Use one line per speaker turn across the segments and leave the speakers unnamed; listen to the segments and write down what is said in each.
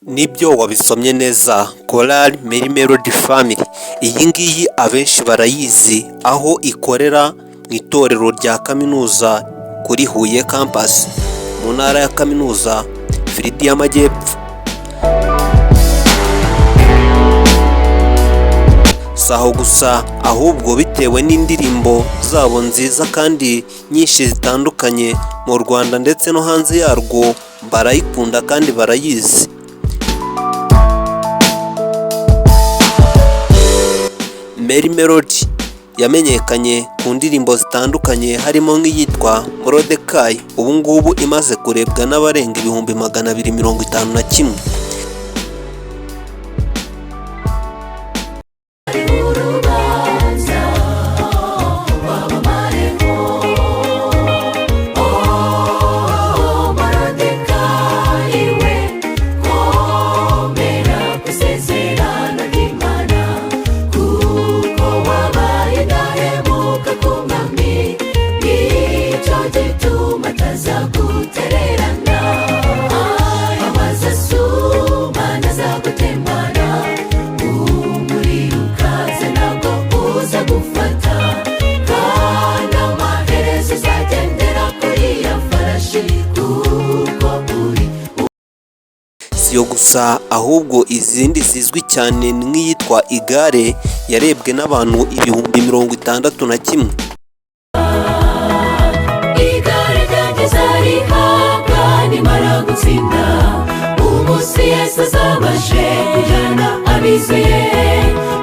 Nibyo wabisomye neza, Chorale Mary Melody Family. Iyi ngiyi abenshi barayizi, aho ikorera mu itorero rya kaminuza kuri Huye campus, mu ntara ya kaminuza Firidi y'Amajyepfo. Si aho gusa, ahubwo bitewe n'indirimbo zabo nziza kandi nyinshi zitandukanye mu Rwanda ndetse no hanze yarwo, barayikunda kandi barayizi. Mary Melody yamenyekanye ku ndirimbo zitandukanye harimo nk'iyitwa Morodekayi, ubu ngubu imaze kurebwa n'abarenga 251. Siyo gusa, ahubwo izindi zizwi cyane nk'iyitwa Igare yarebwe n'abantu 61,000.
Igare ryageze rihabwa nimara gutsinda, umunsi Yesu azabashe kujyana abizeye.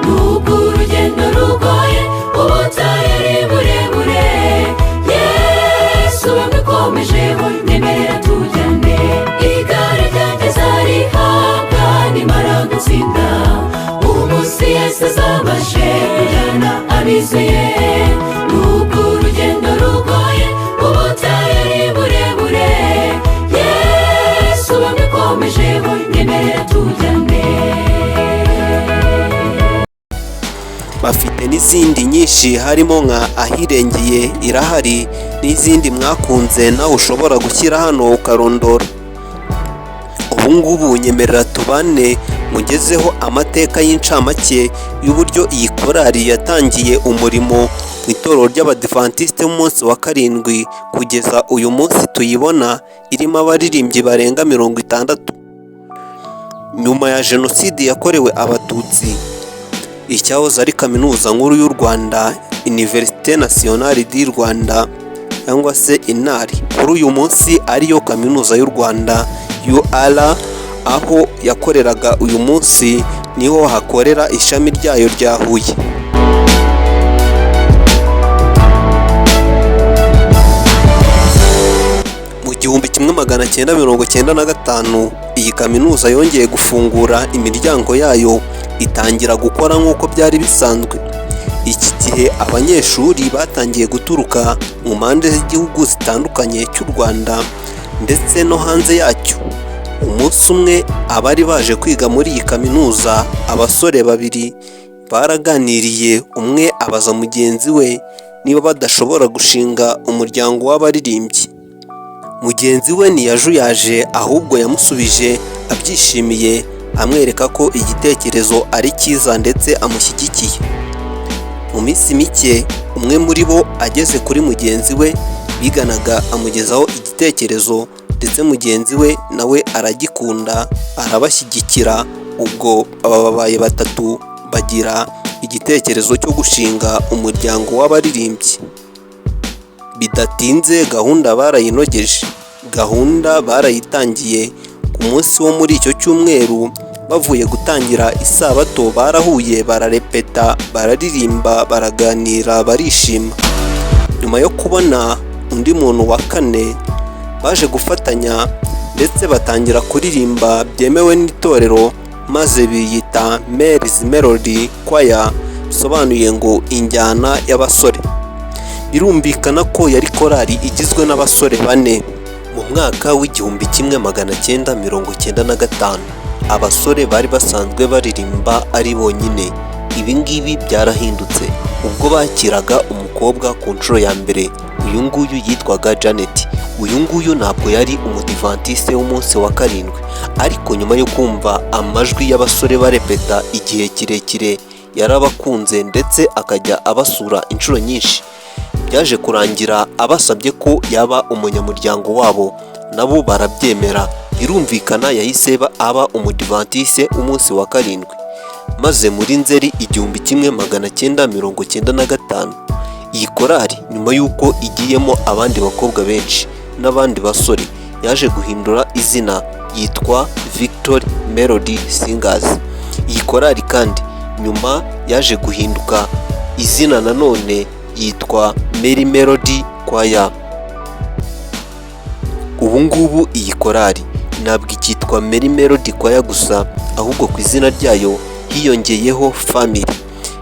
Nubwo urugendo rugoye, ubutayu ari burebure, Yesu bamukomejeho, nyemerera tujyane. Igare ryageze rihabwa nimara gutsinda, umunsi Yesu azabashe kujyana abizeye. Nubwo urugendo rugoye, ubutayu ari burebure, Yesu bamukomejeho, nyemerera tujyane.
Bafite n'izindi nyinshi harimo nka Ahirengeye irahari, n'izindi mwakunze nawe ushobora gushyira hano ukarondora. Ubu ngubu nyemerera tubane mugezeho amateka y'incamake y'uburyo iyi korali yatangiye umurimo mu itorero ry'Abadiventiste b'umunsi wa karindwi kugeza uyu munsi tuyibona irimo abaririmbyi barenga 60. Nyuma ya Jenoside yakorewe Abatutsi, icyahoze ari Kaminuza Nkuru y'u Rwanda, Université Nationale du Rwanda cyangwa se INARI, kuri uyu munsi ariyo Kaminuza y'u Rwanda UR, aho yakoreraga uyu munsi niho hakorera ishami ryayo rya Huye. Mu 1995 iyi kaminuza yongeye gufungura imiryango yayo itangira gukora nk'uko byari bisanzwe. Iki gihe abanyeshuri batangiye guturuka mu mpande z'igihugu zitandukanye cy'u Rwanda ndetse no hanze yacyo. Umunsi umwe abari baje kwiga muri iyi kaminuza, abasore babiri baraganiriye, umwe abaza mugenzi we niba badashobora gushinga umuryango w'abaririmbyi. Mugenzi we ntiyajuyaje, ahubwo yamusubije abyishimiye, amwereka ko igitekerezo ari cyiza ndetse amushyigikiye. Mu minsi mike umwe muri bo ageze kuri mugenzi we biganaga amugezaho igitekerezo, ndetse mugenzi we nawe aragikunda arabashyigikira. Ubwo aba babaye batatu bagira igitekerezo cyo gushinga umuryango w'abaririmbyi. Bidatinze gahunda barayinogeje. Gahunda barayitangiye ku munsi wo muri icyo cyumweru. Bavuye gutangira isabato barahuye, bararepeta, bararirimba, baraganira, barishima. Nyuma yo kubona undi muntu wa kane, baje gufatanya ndetse batangira kuririmba byemewe n'itorero, maze biyita Mary's Melody Choir, bisobanuye ngo injyana y'abasore. Birumvikana ko yari korali igizwe n'abasore 4. Mu mwaka w'1995 abasore bari basanzwe baririmba ari bonyine. Ibi ngibi byarahindutse ubwo bakiraga umukobwa ku nshuro ya mbere. Uyu nguyu yitwaga Janet, uyu nguyu ntabwo yari umudivantiste w'umunsi wa karindwi, ariko nyuma yo kumva amajwi y'abasore barepeta igihe kirekire yarabakunze ndetse akajya abasura inshuro nyinshi, byaje kurangira abasabye ko yaba umunyamuryango wabo, nabo barabyemera, birumvikana yahise aba umudivantiste w'umunsi wa karindwi. Maze muri Nzeri 1995 iyi korali nyuma y'uko igiyemo abandi bakobwa benshi n'abandi basore yaje guhindura izina yitwa Victory Melody Singers. Iyi korali kandi nyuma yaje guhinduka izina nanone yitwa Mary Melody Choir. Ubu ngubu iyi korali ntabwo ikitwa Mary Melody Choir gusa, ahubwo ku izina ryayo hiyongeyeho family,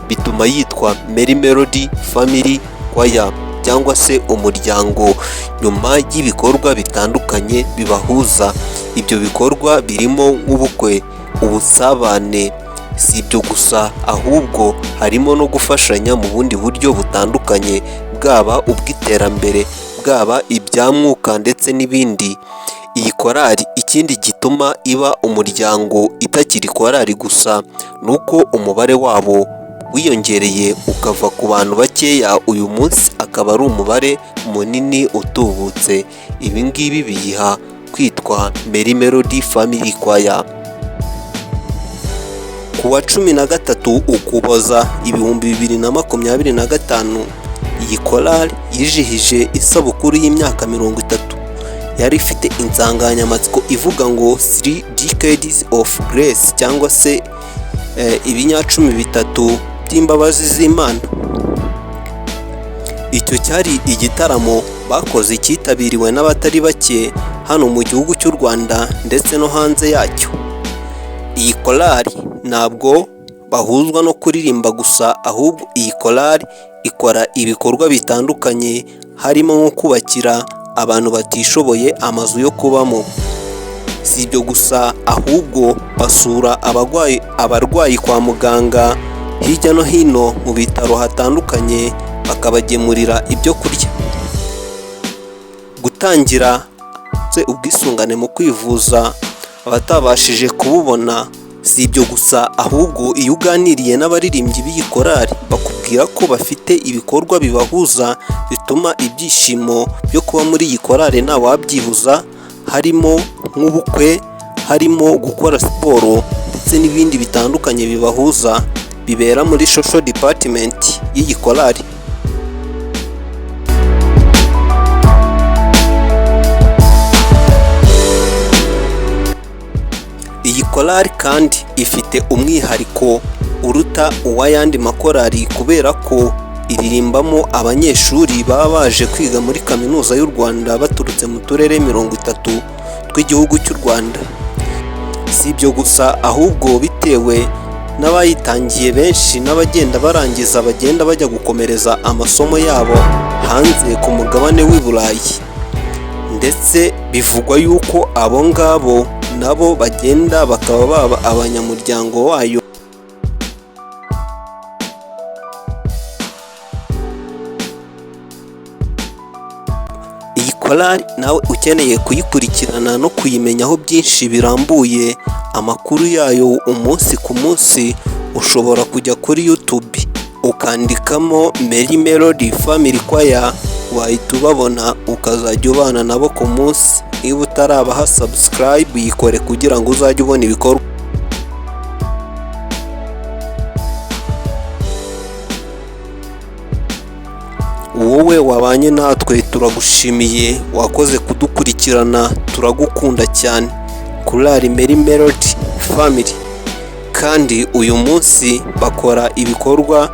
bituma yitwa Mary Melody Family Choir cyangwa se umuryango, nyuma y'ibikorwa bitandukanye bibahuza. Ibyo bikorwa birimo nk'ubukwe, ubusabane. Si ibyo gusa, ahubwo harimo no gufashanya mu bundi buryo butandukanye, bwaba ubw'iterambere, bwaba ibya mwuka ndetse n'ibindi. Iyi korali ikindi gituma iba umuryango itakiri korali gusa, nuko umubare wabo wiyongereye ukava ku bantu bakeya, uyu munsi akaba ari umubare munini utubutse. Ibi ngibi biyiha kwitwa Mary Melody Family Choir. Ku wa 13 Ukuboza 2025 iyi korali yijihije isabukuru y'imyaka 30. Yari ifite insanganyamatsiko ivuga ngo 3 decades of grace cyangwa se ibinyacumi bitatu by'imbabazi z'Imana. Icyo cyari igitaramo bakoze cyitabiriwe n'abatari bake hano mu gihugu cy'u Rwanda ndetse no hanze yacyo. Iyi korali ntabwo bahuzwa no kuririmba gusa, ahubwo iyi korali ikora ibikorwa bitandukanye, harimo nko kubakira abantu batishoboye amazu yo kubamo. Si ibyo gusa, ahubwo basura abarwayi kwa muganga hirya no hino mu bitaro hatandukanye, bakabagemurira ibyo kurya. Gutangira ubwisungane mu kwivuza abatabashije kububona. Si ibyo gusa, ahubwo iyo uganiriye n'abaririmbyi b'iyi korali bakubwira ko bafite ibikorwa bibahuza bituma ibyishimo byo kuba muri iyi korali nta wabyibuza, harimo nk'ubukwe, harimo gukora siporo ndetse n'ibindi bitandukanye bibahuza bibera muri social department y'iyi korali. Iyi korali kandi ifite umwihariko uruta uw'ayandi makorali kubera ko iririmbamo abanyeshuri baba baje kwiga muri kaminuza y'u Rwanda baturutse mu turere 30 tw'igihugu cy'u Rwanda. Si ibyo gusa, ahubwo bitewe n'abayitangiye benshi n'abagenda barangiza bagenda bajya gukomereza amasomo yabo hanze ku mugabane w'i Burayi, ndetse bivugwa yuko abo ngabo nabo bagenda bakaba baba abanyamuryango wayo. Iyi korali nawe ukeneye kuyikurikirana no kuyimenyaho byinshi birambuye amakuru yayo umunsi ku munsi, ushobora kujya kuri YouTube ukandikamo Mary Melody Family Choir, wahita ubabona ukazajya ubana nabo ku munsi. Niba utarabaha subscribe yikore kugira ngo uzajye ubona ibikorwa. Wowe wabanye natwe turagushimiye, wakoze kudukurikirana, turagukunda cyane. Korali Mary Melody Family kandi uyu munsi bakora ibikorwa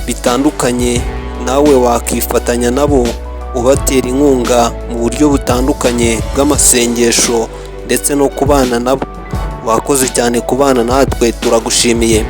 bitandukanye, nawe wakifatanya nabo ubatera inkunga mu buryo butandukanye bw'amasengesho ndetse no kubana nabo. Wakoze cyane kubana natwe, turagushimiye.